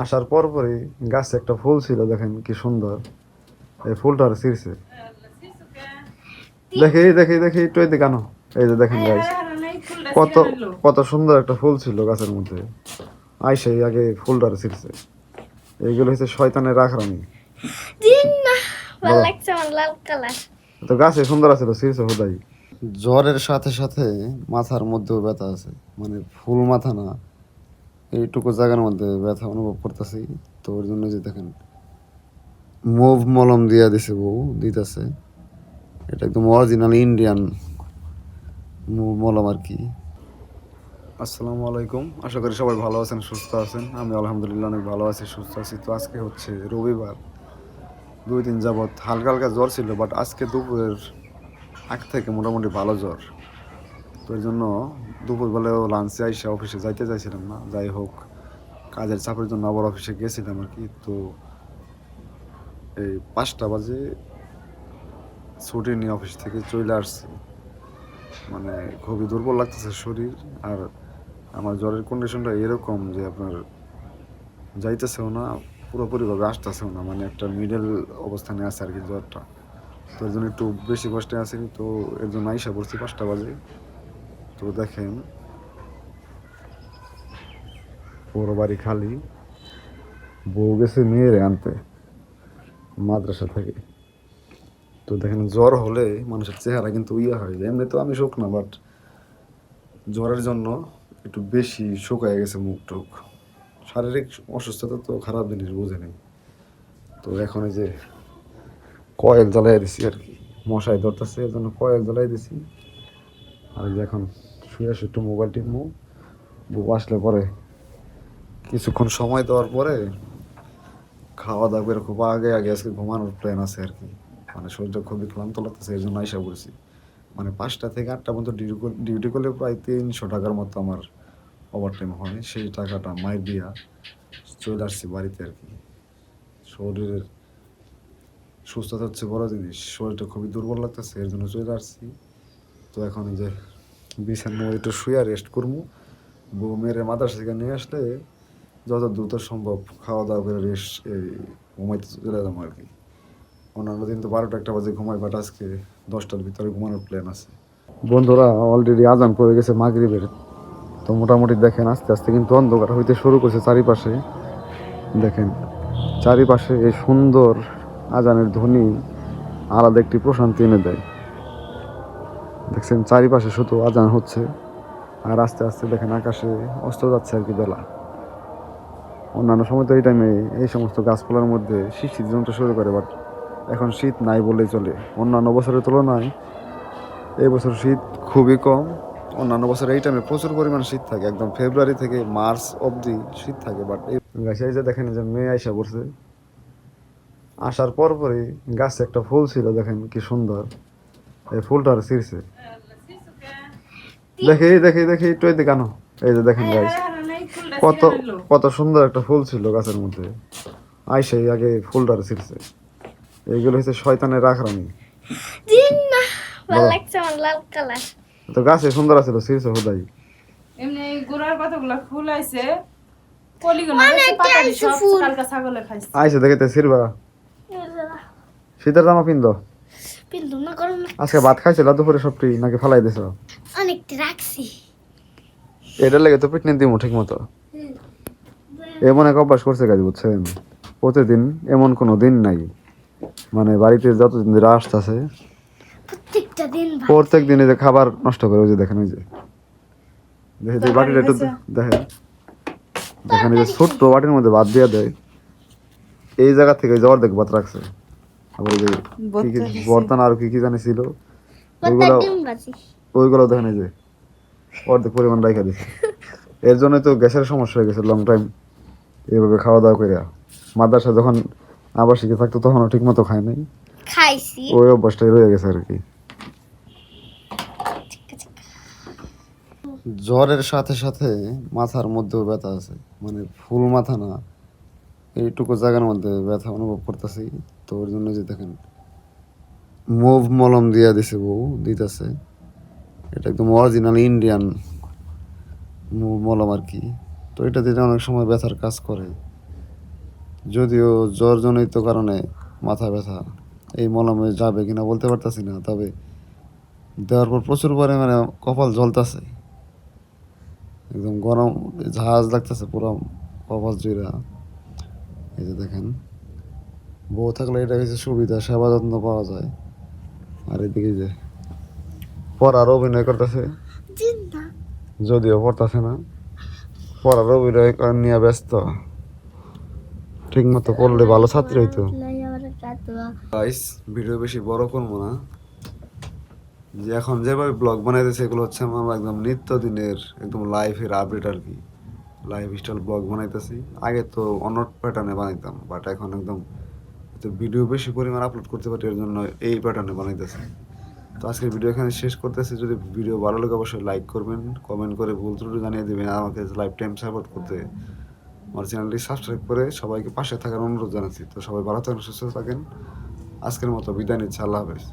আসার পরই গাছে একটা ফুল ছিল, দেখেন কি সুন্দর। এই ফুলটা আর ছিঁড়ছে। দেখি দেখি দেখি একটু এদিকে আনো। এই যে দেখেন গাইস, কত কত সুন্দর একটা ফুল ছিল গাছের মধ্যে। আইসাই আগে ফুলটা আর ছিঁড়ছে। এইগুলো হচ্ছে শয়তানের রাখরানি। ভালো লাগছে আমার লাল কালার। তো গাছে সুন্দর আছে, ছিঁড়ছে হুদাই। জ্বরের সাথে সাথে মাথার মধ্যেও ব্যথা আছে, মানে ফুল মাথা না, এইটুকু জায়গার মধ্যে ব্যথা অনুভব করতেছি। তো ওর জন্য যে দেখেন মুভ মলম দিয়া দিছে, বউ দিতেছে। এটা একদম অরিজিনাল ইন্ডিয়ান মুভ মলম আর কি। আসসালামু আলাইকুম, আশা করি সবাই ভালো আছেন, সুস্থ আছেন। আমি আলহামদুলিল্লাহ অনেক ভালো আছি, সুস্থ আছি। তো আজকে হচ্ছে রবিবার, 2 দিন যাবৎ হালকা হালকা জ্বর ছিল, বাট আজকে দুপুরের আগ থেকে মোটামুটি ভালো জ্বর। তো এর জন্য দুপুরবেলাও লাঞ্চে আইসা অফিসে যাইতে চাইছিলাম না। যাই হোক, কাজের চাপের জন্য আবার অফিসে গেছিলাম আর কি। তো এই 5টা বাজে ছুটি নিয়ে অফিস থেকে চলে আসছি। মানে খুবই দুর্বল লাগতেছে শরীর। আর আমার জ্বরের কন্ডিশনটা এরকম যে আপনার যাইতেছেও না, পুরোপুরিভাবে আসতেছেও না, মানে একটা মিডল অবস্থানে আছে আর কি জ্বরটা। তো এর জন্য একটু বেশি কষ্টে আছি। তো এর জন্য আইসা পড়ছি 5টা বাজে। তো দেখেন পুরো বাড়ি খালি, বউ গেছে মেয়েরে আনতে মাদ্রাসা থেকে। তো দেখেন জ্বর হলে মানুষের চেহারা কিন্তু ইয়ে হয় যায়। এমনি তো আমি শোক না, বাট জ্বরের জন্য একটু বেশি শুকায় গেছে মুখ টুক। শারীরিক অসুস্থতা তো খারাপ জিনিস, বুঝে নেই। তো এখন এই যে কয়েল জ্বালাই দিছি আর কি, মশাই ধরতেছে এর জন্য কয়েল জ্বালাই দিছি। আর এই যে এখন শুয়ে শুয়ে একটু মোবাইল টিপবো। বউ আসলে পরে কিছুক্ষণ সময় দেওয়ার পরে খাওয়া দাওয়া করে খুব আগে আগে আজকে ঘুমানোর প্ল্যান আছে আর কি। মানে শরীরটা খুবই ক্লান্ত লাগতেছে, এর জন্য আইসা পড়েছি। মানে 5টা থেকে 8টা পর্যন্ত ডিউটি করলে প্রায় 300 টাকার মতো আমার ওভার টাইম হয়। সেই টাকাটা মায়ের দিয়া চলে আসছি বাড়িতে আর কি। শরীরের সুস্থতা হচ্ছে বড় জিনিস, শরীরটা খুবই দুর্বল লাগতেছে, এর জন্য চলে আসছি। তো এখন এই যে বিছানার মধ্যে একটু শুয়ে রেস্ট করবো। বউ মেয়ের মাদ্রাসা থেকে নিয়ে আসলে যত দ্রুত সম্ভব খাওয়া দাওয়া করে রেস্ট ঘুমাইতে চলে যাবো আর কি। অন্যান্য দিন তো 12টা 1টা বাজে ঘুমাই, বাট আজকে 10টার ভিতরে ঘুমানোর প্ল্যান আছে। বন্ধুরা অলরেডি আজান পড়ে গেছে মাগরিবের। তো মোটামুটি দেখেন আস্তে আস্তে কিন্তু অন্ধকার হইতে শুরু করছে চারিপাশে। দেখেন চারিপাশে এই সুন্দর আজানের ধ্বনি আলাদা একটি প্রশান্তি এনে দেয়। দেখছেন চারিপাশে শুধু আজান হচ্ছে, আর আস্তে আস্তে দেখেন আকাশে অস্ত যাচ্ছে আর কি বেলা। অন্যান্য সময় তো এই টাইমে এই সমস্ত গাছপালার মধ্যে শীত জমতে শুরু করে, বাট এখন শীত নাই বললেই চলে। অন্যান্য বছরের তুলনায় এই বছর শীত খুবই কম। অন্যান্য বছর এই টাইমে প্রচুর পরিমাণ শীত থাকে, একদম ফেব্রুয়ারি থেকে মার্চ অবধি শীত থাকে। বাট এই গাছে যে দেখেন যে মেয়ে আইসা পড়ছে। আসার পরই গাছে একটা ফুল ছিল, দেখেন কি সুন্দর। এই ফুলটা আর ছিঁড়ছে। দেখি দেখি দেখি একটু এদিকে আনো। এই যে দেখেন গাইস, কত কত সুন্দর একটা ফুল ছিল গাছের মধ্যে। আইসাই আগে ফুলটা আর ছিঁড়ছে। এইগুলো হচ্ছে শয়তানের রাখরানি। ভালো লাগছে আমার লাল কালার। তো গাছে সুন্দর আছে, ছিঁড়ছে হুদাই। এমনি গোড়ার কতগুলো ফুল আইছে, কলিগুলো গেছে পাতারি সব কালকা ছাগলে খাইছে। আইসে দেখে তো ছিঁড়বা। শীতের জামা পিন্দো। পিন্দু না করো না। আজকে ভাত খাইছিল দুপুরে সবটি নাকি ফালাই দিছ? অনেকটা রাখছি। এটার লাগে তো পিটনি দিমু ঠিক মতো। এমন এক অভ্যাস করছে কাজ, বুঝছেন? প্রতিদিন এমন কোনো দিন নাই, মানে বাড়িতে যতদিন ধরে আসতেছে প্রত্যেকটা দিন প্রত্যেক দিনে যে খাবার নষ্ট করে। ওই যে দেখেন, ওই যে দেখে যে বাটিটা একটু দেখেন, দেখেন এই যে ছোট্ট বাটির মধ্যে ভাত দিয়ে দেয়। এই জায়গা থেকে জ্বর দেখ ভাত রাখছে। আবার ওই যে কি কি বর্তমান আর কি কি জানি ছিল, ওইগুলো ওইগুলো দেখেন এই যে অর্ধেক পরিমাণ রাখা দিচ্ছে। এর জন্য তো গ্যাসের সমস্যা হয়ে গেছে লং টাইম এইভাবে খাওয়া দাওয়া করে। মাদ্রাসা যখন আবাসিকে থাকতো তখনও ঠিক মতো খায় নাই, খাইছি। ওই অভ্যাসটাই রয়ে গেছে আর কি। জ্বরের সাথে সাথে মাথার মধ্যেও ব্যথা আছে, মানে ফুল মাথা না, এইটুকু জায়গার মধ্যে ব্যথা অনুভব করতেছি। তো ওর জন্য যে দেখেন মুভ মলম দিয়া দিছে, বউ দিতেছে। এটা একদম অরিজিনাল ইন্ডিয়ান মুভ মলম আর কি। তো এটা দিলে অনেক সময় ব্যথার কাজ করে। যদিও জ্বরজনিত কারণে মাথা ব্যথা এই মলমে যাবে কিনা বলতে পারতাছি না, তবে দেওয়ার পর প্রচুর পরিমাণে কপাল জ্বলতেছে, একদম গরম ঝাঁজ লাগতেছে পুরো কপাল জুড়া। এই যে দেখেন, বউ থাকলে এটা হচ্ছে সুবিধা, সেবা যত্ন পাওয়া যায়। আর এদিকে যে পড়ার অভিনয় করতেছে, চিন্তা যদিও পড়তেছে না, পড়ার অভিনয় নিয়ে ব্যস্ত। ঠিক মতো পড়লে ভালো ছাত্রী হইতো। গাইস, ভিডিও বেশি বড় করবো না, যে এখন যেভাবে ব্লগ বানাইতেছে এগুলো হচ্ছে আমার একদম নিত্যদিনের একদম লাইফের আপডেট আর কি। লাইফ স্টাইল ব্লগ বানাইতেছি, আগে তো অন্য প্যাটার্নে বানাইতাম, বাট এখন একদম ভিডিও বেশি পরিমাণ আপলোড করতে পারি, এর জন্য এই প্যাটার্নে বানাইতেছি। তো আজকের ভিডিও এখানে শেষ করতেছি। যদি ভিডিও ভালো লাগে অবশ্যই লাইক করবেন, কমেন্ট করে ভুল ত্রুটি জানিয়ে দেবেন, আর আমাকে লাইফ টাইম সাপোর্ট করতে আমার চ্যানেলটি সাবস্ক্রাইব করে সবাইকে পাশে থাকার অনুরোধ জানাচ্ছি। তো সবাই ভালো থাকেন, সুস্থ থাকেন। আজকের মতো বিদায় নিচ্ছি, আল্লাহ হাফেজ।